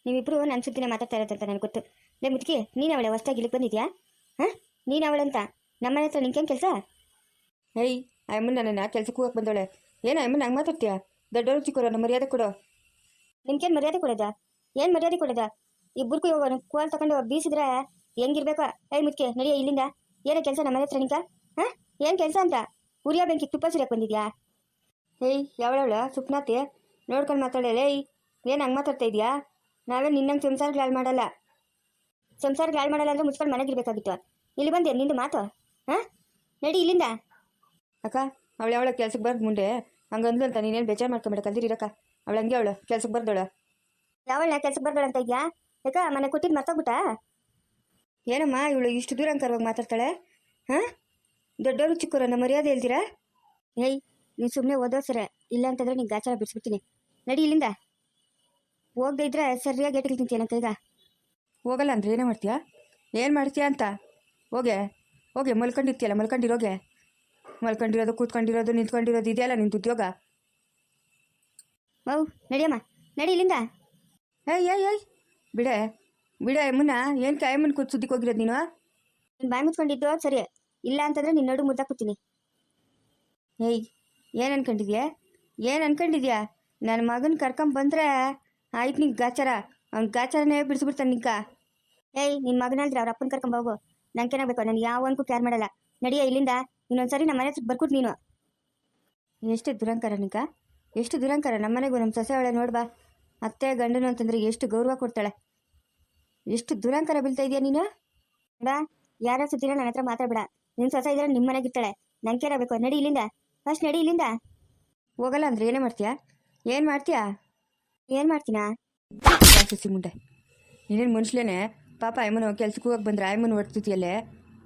ನೀವಿಬ್ರು ನನ್ನ ಸುದ್ದಿನೇ ಮಾತಾಡ್ತಾ ಇರೋದಂತ ನನಗೆ ಗೊತ್ತು. ಲೇ ಮುದುಕಿ, ನೀನು ಅವಳೆ ಹೊಸ್ದಾಗಿ ಇಲ್ಲಿಗೆ ಬಂದಿದ್ಯಾ? ಹಾಂ, ನೀನು ಅವಳಂತ ನಮ್ಮನೆ ಹತ್ರ ನಿಂಗೇನು ಕೆಲಸ? ಏಯ್, ಆ ಅಮ್ಮನ ನನ್ನ ಕೆಲ್ಸಕ್ಕೆ ಹೋಗಕ್ಕೆ ಬಂದವಳೆ. ಏನು ಅಮ್ಮನ ಹಂಗೆ ಮಾತಾಡ್ತೀಯಾ? ದೊಡ್ಡವರು ಚಿಕ್ಕವರು ಮರ್ಯಾದೆ ಕೊಡು. ನಿಮ್ಗೇನು ಮರ್ಯಾದೆ ಕೊಡೋದಾ? ಏನು ಮರ್ಯಾದೆ ಕೊಡೋದಾ? ಇಬ್ಬರಿಗೂ ಹೋಗೋನು ಕೋಲ್ ತಗೊಂಡು ಬೀಸಿದ್ರೆ ಹೆಂಗಿರ್ಬೇಕು? ಏಯ್ ಮುದುಕಿ, ನಡಿಯ ಇಲ್ಲಿಂದ. ಏನೋ ಕೆಲಸ ನಮ್ಮನೆ ಹತ್ರ ನಿಂಕ? ಹಾಂ, ಏನು ಕೆಲಸ ಅಂತ? ಉರಿಯೋ ಬೆಂಕಿ ತುಪ್ಪ ಸುರಿಯಕ್ಕೆ ಬಂದಿದ್ಯಾ? ಏಯ್, ಯಾವಳವಳ ಸುಪ್ನಾತಿ ನೋಡ್ಕೊಂಡು ಮಾತಾಡಲ್ಲ. ಏಯ್, ಏನು ಹಂಗೆ ಮಾತಾಡ್ತಾ ಇದೆಯಾ? ನಾವೇ ನಿನ್ನಂಗೆ ಸಂಸಾರಗಳು ಹಾಳು ಮಾಡಲ್ಲ. ಸಂಸಾರಗಳು ಹಾಳು ಮಾಡಲ್ಲ ಅಂದರೆ ಮುಚ್ಕೊಂಡು ಮನೆಗಿರ್ಬೇಕಾಗಿತ್ತು. ಇಲ್ಲಿ ಬಂದೆ ನಿಂದು ಮಾತು? ಹಾಂ, ನಡಿ ಇಲ್ಲಿಂದ. ಅಕ್ಕ, ಅವಳ ಕೆಲ್ಸಕ್ಕೆ ಬರ್ದು ಮುಂದೆ ಹಂಗಂದ್ಲು ಅಂತ ನೀನೇನು ಬೇಜಾರು ಮಾಡ್ಕೊಂಬೇಡ. ಕಲ್ದಿರಕ್ಕ, ಅವಳು ಹಂಗೆ ಅವಳು ಕೆಲ್ಸಕ್ಕೆ ಬರ್ದವಳು. ಯಾವಳ ಕೆಲ್ಸಕ್ಕೆ ಬರ್ಬೇಡ ಅಂತ ಇದೆಯಾ? ಯಾಕ ಮನೆ ಕೊಟ್ಟಿದ್ದು ಮರ್ತೋಗ್ಬಿಟ್ಟಾ? ಏನಮ್ಮ ಇವಳು ಇಷ್ಟು ದೂರ ಅಂಕರವಾಗಿ ಮಾತಾಡ್ತಾಳೆ? ಹಾಂ, ದೊಡ್ಡವರು ಚಿಕ್ಕವರು ನಮ್ಮ ಮರ್ಯಾದೆ ಹೇಳ್ತೀರಾ? ಏಯ್, ನೀನು ಸುಮ್ಮನೆ ಓದೋ ಸರಿ, ಇಲ್ಲ ಅಂತಂದ್ರೆ ನೀನು ಗಾಚಾರ ಬಿಡಿಸ್ಬಿಡ್ತೀನಿ. ನಡಿ ಇಲ್ಲಿಂದ. ಹೋಗದೆ ಇದ್ರೆ ಸರಿಯಾಗಿ ಏಟಿಗೆ ತಿಂತೀಯ ಕೈಗ. ಹೋಗಲ್ಲ ಅಂದ್ರೆ ಏನೇ ಮಾಡ್ತೀಯಾ? ಏನು ಮಾಡ್ತೀಯಾ ಅಂತ? ಹೋಗೆ ಮಲ್ಕೊಂಡಿರ್ತೀಯಲ್ಲ, ಮಲ್ಕೊಂಡಿರೋಗೆ. ಮಲ್ಕೊಂಡಿರೋದು, ಕೂತ್ಕೊಂಡಿರೋದು, ನಿಂತ್ಕೊಂಡಿರೋದು ಇದೆಯಲ್ಲ ನಿಂದು ಉದ್ಯೋಗ. ಮೌ, ನಡಿಯಮ್ಮ, ನಡಿ ಇಲ್ಲಿಂದ. ಏಯ್ ಬಿಡೆ ಅಮ್ಮನ. ಏನು ಕಾಯಮ್ಮನ ಕೂತ್ ಸುದ್ದಿಗೆ ಹೋಗಿರೋದು ನೀನು? ನೀನು ಬಾಯಿ ಮುಚ್ಕೊಂಡಿದ್ದು ಸರಿ, ಇಲ್ಲ ಅಂತಂದ್ರೆ ನಿನ್ನ ನಡು ಮುದ್ದಾಕ್ಬಿಡ್ತೀನಿ. ಏಯ್, ಏನು ಅನ್ಕೊಂಡಿದ್ಯಾ? ನನ್ನ ಮಗನ ಕರ್ಕೊಂಬಂದ್ರೆ ಆಯ್ತು ನಿಂಗೆ ಗಾಚಾರ. ಅವ್ನ ಗಾಚಾರನೇ ಬಿಡಿಸ್ಬಿಡ್ತಾನೆ ನಿಂಕ. ಏಯ್, ನಿನ್ನ ಮಗನಲ್ದ್ರೆ ಅವ್ರ ಅಪ್ಪನ ಕರ್ಕೊಂಬೋಗು. ನಂಗೇನಾಗಬೇಕು? ನಾನು ಯಾವನ್ಗೂ ಕೇರ್ ಮಾಡಲ್ಲ. ನಡಿಯ ಇಲ್ಲಿಂದ. ಇನ್ನೊಂದ್ಸರಿ ನಮ್ಮ ಮನೆ ಹತ್ರ ಬರ್ಕೊಟ್ಟು ನೀನು. ಎಷ್ಟು ದುರಂಕಾರ ನಿಂಕ, ಎಷ್ಟು ದುರಂಕಾರ. ನಮ್ಮ ಮನೆಗೂ ನಮ್ಮ ಸೊಸೆ ಅವಳೆ ನೋಡ್ಬಾ. ಅತ್ತೆ ಗಂಡನು ಅಂತಂದ್ರೆ ಎಷ್ಟು ಗೌರವ ಕೊಡ್ತಾಳೆ. ಎಷ್ಟು ದುರಂಕಾರ ಬೀಳ್ತಾ ಇದೆಯಾ ನೀನು? ಬಾ, ಯಾರ ಸುದ್ದಿನ ನನ್ನ ಹತ್ರ ಮಾತಾಡ್ಬೇಡ. ನಿನ್ನ ಸೊಸೆ ಇದ್ರೆ ನಿಮ್ಮ ಮನೆಗಿರ್ತಾಳೆ. ನಂಗೇನಾಗಬೇಕು? ನಡಿ ಇಲ್ಲಿಂದ, ಫಸ್ಟ್ ನಡಿ ಇಲ್ಲಿಂದ. ಹೋಗಲ್ಲ ಅಂದ್ರೆ ಏನೇ ಮಾಡ್ತೀಯಾ? ಏನು ಮಾಡ್ತೀಯಾ? ಏನು ಮಾಡ್ತೀನಾ? ಸುಸಿ ಮುಂಡೆ, ನೀನೇನು ಮನುಷ್ಯಲೇನೆ? ಪಾಪ ಅಮ್ಮನು ಕೆಲ್ಸಕ್ಕೆ ಹೋಗಕ್ಕೆ ಬಂದ್ರೆ ಅಮ್ಮನ ಹೊಡ್ತಿದ್ಯಲ್ಲೇ.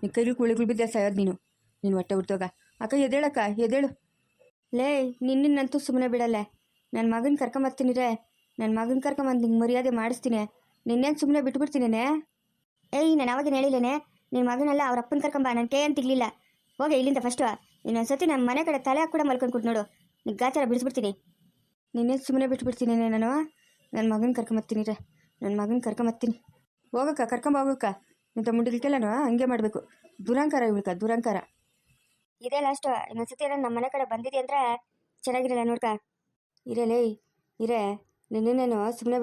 ನಿನ್ನ ಕೈಗಳು ಕುಳಿಗಳು ಬಿದ್ದೆ ಸಾಯೋದು ನೀನು ಹೊಟ್ಟೆ ಹುಡ್ತೋಗ. ಅಕ್ಕ ಎದ್ದೇಳಕ್ಕ, ಎದ್ದೇಳು. ಲೇ, ನಿನ್ನಂತೂ ಸುಮ್ಮನೆ ಬಿಡಲ್ಲ. ನನ್ನ ಮಗನ ಕರ್ಕೊಂಬರ್ತೀನಿರೇ. ನನ್ನ ಮಗನ ಕರ್ಕೊಂಬಂದು ನಿಂಗೆ ಮರ್ಯಾದೆ ಮಾಡಿಸ್ತೀನಿ. ನಿನ್ನೇನು ಸುಮ್ಮನೆ ಬಿಟ್ಬಿಡ್ತೀನೇನೆ? ಏಯ್, ನಾನು ಅವಾಗೇನು ಹೇಳಿಲ್ಲೇನೆ ನಿನ್ನ ಮಗನೆಲ್ಲ ಅವ್ರ ಅಪ್ಪನ ಕರ್ಕೊಂಬ. ನನ್ನ ಕೈ ಅಂತ ತಿಗ್ಲಿಲ್ಲ. ಹೋಗೆ ಇಲ್ಲಿಂದ ಫಸ್ಟು. ಇನ್ನೊಂದ್ಸತಿ ನಮ್ಮ ಮನೆ ಕಡೆ ತಲೆ ಹಾಕಿ ಕೂಡ ಮಲ್ಕೊಂಡು ಕೊಟ್ಟು ನೋಡು, ನಿನ್ನ ಗಾಚಾರ ಬಿಡಿಸ್ಬಿಡ್ತೀನಿ. ನಿನ್ನೇನು ಸುಮ್ಮನೆ ಬಿಟ್ಬಿಡ್ತೀನೇನೆ ನಾನು? ನನ್ನ ಮಗನ ಕರ್ಕೊಂಬರ್ತೀನಿ. ಹೋಗಕ್ಕ, ಕರ್ಕೊಂಬೋಗಕ್ಕ. ಇಂಥ ಮುಂಡಿಲ್ಕೆಲ್ಲನೂ ಹಂಗೆ ಮಾಡಬೇಕು. ದುರಂಕಾರ ಇವಳ್ಕ, ದುರಂಕಾರ. ಇದೇ ಲಾಸ್ಟು. ಇನ್ನೊಂದ್ಸತಿ ಎಲ್ಲ ನಮ್ಮ ಮನೆ ಕಡೆ ಬಂದಿದೆ ಅಂದ್ರೆ ಚೆನ್ನಾಗಿರಲ್ಲ ನೋಡ್ಕ. ಇರಲೇ ಇರೇ, ನಿನ್ನೇನು ಸುಮ್ಮನೆ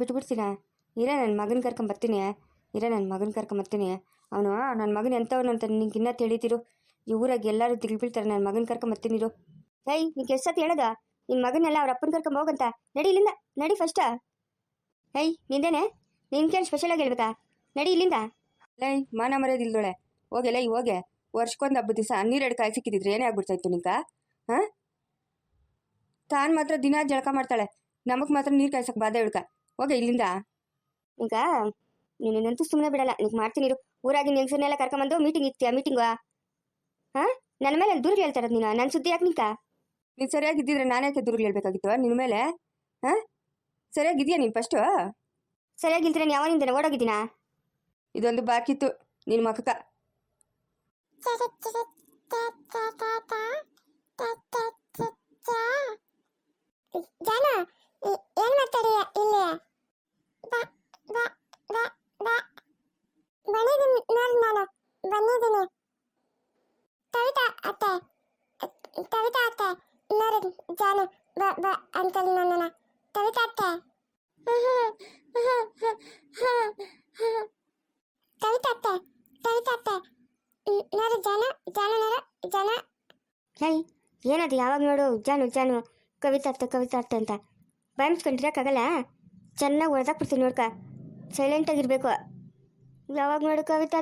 ಬಿಟ್ಬಿಡ್ತೀನ. ಇರೇ, ನನ್ನ ಮಗನ ಕರ್ಕೊಂಬರ್ತೀನಿ. ಅವನು ನನ್ನ ಮಗನ ಎಂಥವನು ಅಂತ ನಿಂಗೆ ಇನ್ನೂ ತಿಳಿತಿರು. ಈ ಊರಾಗ ಎಲ್ಲರೂ ತಿಳ್ಬಿಡ್ತಾರೆ. ನನ್ನ ಮಗನ ಕರ್ಕೊಂಬರ್ತೀನಿರು. ಏಯ್, ನಿಂಗೆ ಎಷ್ಟೊತ್ತು ಹೇಳೋದ? ನಿನ್ನ ಮಗನೆಲ್ಲ ಅವ್ರ ಅಪ್ಪನ ಕರ್ಕೊಂಡ್ ಹೋಗಂತ. ನಡಿ ಇಲ್ಲಿಂದ, ನಡಿ ಫಸ್ಟ್. ಏಯ್, ನಿಂದೇನೆ? ನಿನ್ಗೇನು ಸ್ಪೆಷಲಾಗಿ ಹೇಳ್ಬೇಕಾ? ನಡಿ ಇಲ್ಲಿಂದ. ಲೈ, ಮಾನ ಮರ್ಯಾದಿಲ್ದೋಳೆ. ಹೋಗೆ. ವರ್ಷಕ್ಕೊಂದು ಹಬ್ಬದ ದಿವಸ ನೀರೆಡು ಕಾಯಿ ಸಿಕ್ಕಿದ್ರೆ ಏನೇ ಆಗ್ಬಿಡ್ತಾಯಿತ್ತು ನಿಂಕ? ಹಾಂ, ತಾನು ಮಾತ್ರ ದಿನ ಜಳಕ ಮಾಡ್ತಾಳೆ, ನಮಗೆ ಮಾತ್ರ ನೀರು ಕಾಯ್ಸಕ್ಕೆ ಬಾಧೆ ಇಳ್ಕ. ಹೋಗೆ ಇಲ್ಲಿಂದ. ಈಗ ನೀನಂತೂ ಸುಮ್ಮನೆ ಬಿಡಲ್ಲ. ನಿಂಗೆ ಮಾಡ್ತೀನಿ ಇರು. ಊರಾಗಿ ಹೆಂಗಸನ್ನೆಲ್ಲ ಕರ್ಕೊಂಬಂದು ಮೀಟಿಂಗ್ ಇರ್ತೀಯ? ಮೀಟಿಂಗು? ಹಾಂ, ನನ್ನ ಮೇಲೆ ದೂರ ಹೇಳ್ತಾ ಇರೋದು ನೀನು? ನನ್ನ ಸುದ್ದಿ ಯಾಕೆ ನಿಂಕ? ನೀನು ಸರಿಯಾಗಿದ್ದಿದ್ರೆ ನಾನು ಯಾಕೆ ದೂರ ಹೇಳ್ಬೇಕಾಗಿತ್ತು ನಿನ್ನ ಮೇಲೆ? ಹಾಂ, ಸರಿಯಾಗಿದೆಯಾ ನೀನು ಫಸ್ಟು? ಸರಿಯಾಗಿಲ್ದ್ರೆ ನಾನು ಯಾವಾಗಿಂದ ಓಡೋಗಿದ್ದೀನಾ? ಇದೊಂದು ಬಾಕಿತ್ತು ನಿನ್ನ ಮಕ್ಕಕ್ಕ. ಏನು ಮಾತಾಡಿಯ ಇಲ್ಲಿ? ಬಂದಿದ್ದೀನಿ. ಕವಿತಾ ಅತ್ತೆ ನೋಡಿ ಜಾನು ಅಂಕಲ್ ನನ್ನ. ಕವಿತಾ ಅತ್ತೆ, ನೋಡಿ ಜಾನು. ಹೇಯ್, ಏನದು ಯಾವಾಗ ನೋಡು ಜಾನು ಕವಿತಾ ಅತ್ತೆ ಅಂತ ಬಾಯಿ ಮುಚ್ಕೊಂಡಿರೋಕ್ಕಾಗಲ್ಲ. ಚೆನ್ನಾಗಿ ಹೊಡೆದಾಕ್ಬಿಡ್ತೀನಿ ನೋಡ್ಕ. ಸೈಲೆಂಟಾಗಿರ್ಬೇಕು. ಯಾವಾಗ ನೋಡು ಕವಿತಾ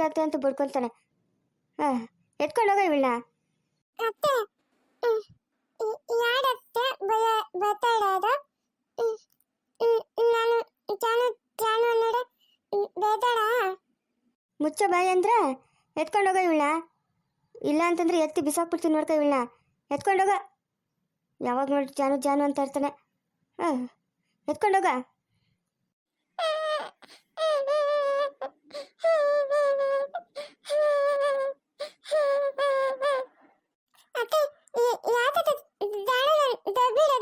ಅತ್ತೆ ಅಂತ ಬಡ್ಕೊತಾನೆ. ಹಾಂ, ಎತ್ಕೊಂಡೋಗ ಇವಳನ್ನ. ಅತ್ತೆ, ಯಾರತ್ತೆ ಮಾತಾಡೋದು? ನಾನು ಜಾನು ಅನ್ನೋಡೆ ಬೇದಾಡ. ಮುಚ್ಚ ಬಾಯಿ ಅಂದ್ರೆ ಎತ್ಕೊಂಡೋಗ ಇವಳನ್ನ. ಇಲ್ಲ ಅಂತಂದ್ರೆ ಎತ್ತಿ ಬಿಸಾಕ್ಬಿಡ್ತೀನಿ ನೋಡ್ಕ ಇವಳನ್ನ. ಎತ್ಕೊಂಡೋಗ. ಯಾವಾಗ ನೋಡಿ ಜಾನು ಅಂತ ಇರ್ತಾನೆ. ಹಾಂ, ಎತ್ಕೊಂಡೋಗ. ಅತ್ತೆ, ಯಾಕೆ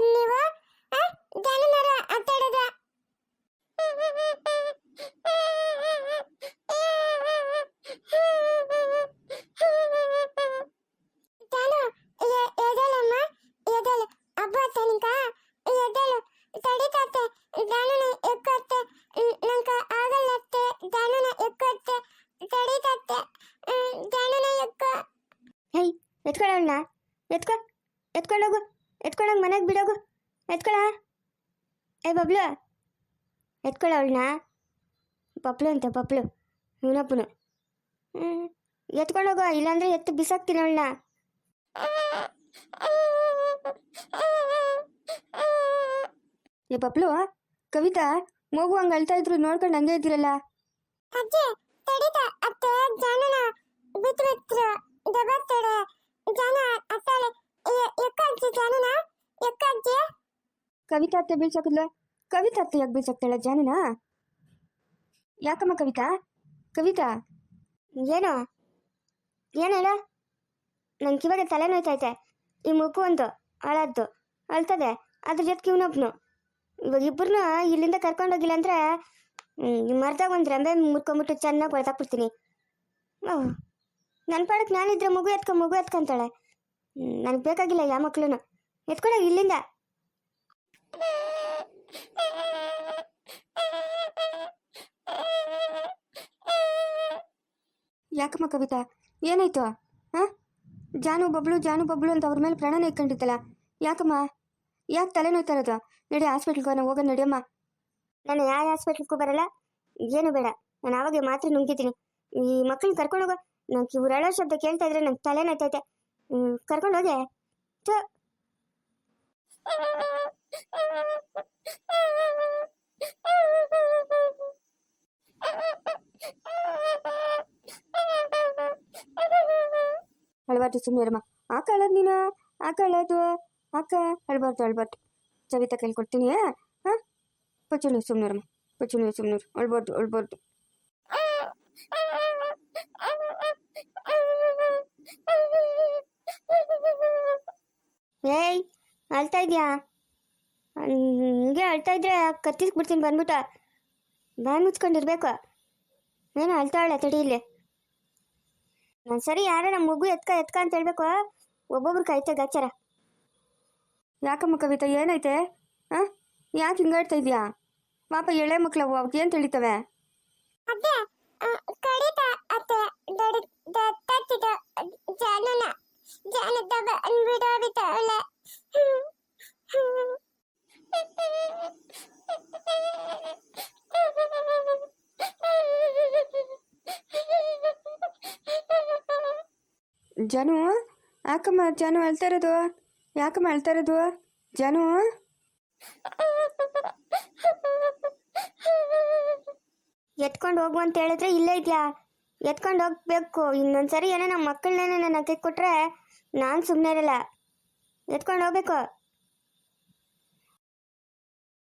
ನೀವು ಜಾನುನರ ಮಾತಾಡೋದು? ಜಾನುನ ಎಕ್ಕತ್ತೆ ನಂಕ ಆಗಲ್ಲ ಅತ್ತೆ ಜಾನುನ ಎಕ್ಕತ್ತೆ ತಡೀತತ್ತೆ ಜಾನುನ ಎಕ್ಕ ಹೇಯ್ ಎತ್ಕೊಳ್ಳೋಣ ಎತ್ಕೊಂಡೋಗು ಎತ್ಕೊಂಡೋಗಿ ಮನೆಗೆ ಬಿಡೋಗು ಎತ್ಕೊಳ ಏ ಬಬ್ಲು ಎತ್ಕೊಳ್ಳೋಳನ್ನ ಪಪ್ಳು ಅಂತ ಪಪ್ಳು ಇವನಪ್ಪನು ಎತ್ಕೊಂಡೋಗೋ ಇಲ್ಲಾಂದ್ರೆ ಎತ್ತು ಬಿಸಾಕ್ತೀನಿ ಅವಳನ್ನ ಏ ಪಪ್ಳು ಕವಿತಾ ಮಗು ಹಂಗೆ ಅಳ್ತಾ ಇದ್ರು ನೋಡ್ಕೊಂಡು ಹಂಗೆ ಇದ್ದೀರಲ್ಲ ಅಜ್ಜಿ ತಡೀತ ಅತ್ತೆ ಜಾನುನ ಬಿತ್ತು ದಬತ್ತಡೆ ಜಾನ ಅತ್ತಾಳೆ ಎಕ್ಕಜ್ಜಿ ಜಾನುನ ಎಕ್ಕಜ್ಜಿ ಕವಿತಾ ಅತ್ತೆ ಬೀಳ್ಸಾಕದ್ಲ ಕವಿತಾ ಅತ್ತೆ ಯಾಕೆ ಬೀಳ್ಸಾಕ್ತಾಳೆ ಜಾನುನಾ ಯಾಕಮ್ಮ ಕವಿತಾ ಏನು ಏನು ಹೇಳ ನಂಗೆ ಇವಾಗ ತಲೆ ನೋಯ್ತೈತೆ ಈ ಮಗು ಒಂದು ಅಳದ್ದು ಅಳ್ತದೆ ಅದ್ರ ಜೊತೆಗೆ ಇವನೊಬ್ನು ಇವಾಗ ಇಬ್ಬರನ್ನ ಇಲ್ಲಿಂದ ಕರ್ಕೊಂಡೋಗಿಲ್ಲ ಅಂದರೆ ಮರ್ದಾಗ ಒಂದು ರೆಂಬೆ ಮುರ್ಕೊಂಬಿಟ್ಟು ಚೆನ್ನಾಗಿ ಹೊಡೆದಾಕ್ಬಿಡ್ತೀನಿ ನನ್ನ ಪಾಡಕ್ಕೆ ನಾನಿದ್ರೆ ಮಗು ಎತ್ಕೊಂತಾಳೆ ನನಗೆ ಬೇಕಾಗಿಲ್ಲ ಯಾವ ಮಕ್ಳು ಎತ್ಕೊಳ ಇಲ್ಲಿಂದ ಯಾಕಮ್ಮ ಕವಿತಾ ಏನಾಯ್ತು ಹಾಂ ಜಾನು ಬಬ್ಳು ಅಂತ ಅವ್ರ ಮೇಲೆ ಪ್ರಾಣನ ಇಟ್ಕೊಂಡಿತ್ತಲ್ಲ ಯಾಕಮ್ಮ ಯಾಕೆ ತಲೆ ನೋಯ್ತಾ ಇರೋದು ನಡಿ ಹಾಸ್ಪಿಟ್ಲ್ಗೆ ನಾವು ಹೋಗೋಣ ನಡಿಯಮ್ಮ ನಾನು ಯಾವ ಹಾಸ್ಪಿಟ್ಲ್ಗೂ ಬರಲ್ಲ ಏನು ಬೇಡ ನಾನು ಆವಾಗ ಮಾತ್ರ ನುಂಗಿದ್ದೀನಿ ಈ ಮಕ್ಕಳನ್ನ ಕರ್ಕೊಂಡೋಗೋ ನಂಗೆ ಇವ್ರು ಹೇಳೋ ಶಬ್ದ ಕೇಳ್ತಾ ಇದ್ರೆ ನಂಗೆ ತಲೆ ನೋಯ್ತೈತೆ ಕರ್ಕೊಂಡೋಗೆ ಥು. ಅಳ್ಬಾರ್ದು ಸುಮ್ಮನಿರಮ್ಮ ಆಕ ಅಳೋದು ನೀನು ಆಕ ಅಳೋದು ಆಕ ಅಳ್ಬಾರ್ದು ಸವಿತಾ ಕೇಳ್ಕೊಡ್ತೀನಿ ಹಾಂ ಪಚ್ಚು ಸುಮ್ಮನಿರಮ್ಮ ಸುಮ್ಮನಿರು ಅಳ್ಬಾರ್ದು ಏಯ್ ಅಳ್ತಾ ಇದೆಯಾ ಹಂಗೆ ಅಳ್ತಾ ಇದ್ರೆ ಕತ್ತಿಸ್ಬಿಡ್ತೀನಿ ಬಂದ್ಬಿಟ್ಟು ಬಾಯಿ ಮುಚ್ಕೊಂಡಿರ್ಬೇಕು ಏನೋ ಅಳ್ತಾವಳೆ ತಡಿ ಇಲ್ಲಿ ನಾನು ಸರಿ ಯಾರ ನಮ್ಮ ಮಗು ಎತ್ಕ ಅಂತ ಹೇಳ್ಬೇಕು ಒಬ್ಬೊಬ್ರು ಕಾಯ್ತಾ ಗಾಚಾರ ಯಾಕಮ್ಮ ಕವಿತಾ ಏನೈತೆ ಹಾಂ ಯಾಕೆ ಹಿಂಗಾಡ್ತಾ ಇದೆಯಾ ಪಾಪ ಎಳೆ ಮಕ್ಳವು ಅವ್ಕೆ ಏನು ತಿಳಿತವೆ ಅತ್ತೆ ಕಡಿತ ಅತ್ತೆ ತತ್ತಿದ ಜಾನುನ ಜಾನದವ ಬಿಡೋಬಿಟ್ಟವಳೆ ಜಾನು ಜಾನು ಅಳ್ತಾ ಇರೋದು ಯಾಕಮ್ಮ ಅಳ್ತಾ ಇರೋದು ಜಾನು ಎತ್ಕೊಂಡು ಹೋಗು ಅಂತ ಹೇಳಿದ್ರೆ ಇಲ್ಲೇ ಇದೆಯಾ ಎತ್ಕೊಂಡು ಹೋಗ್ಬೇಕು ಇನ್ನೊಂದ್ಸರಿ ಏನೋ ನಮ್ಮ ಮಕ್ಕಳನ್ನೇ ನನ್ನ ಕೈ ಕೊಟ್ರೆ ನಾನು ಸುಮ್ಮನೆ ಇರಲ್ಲ ಎತ್ಕೊಂಡು ಹೋಗ್ಬೇಕು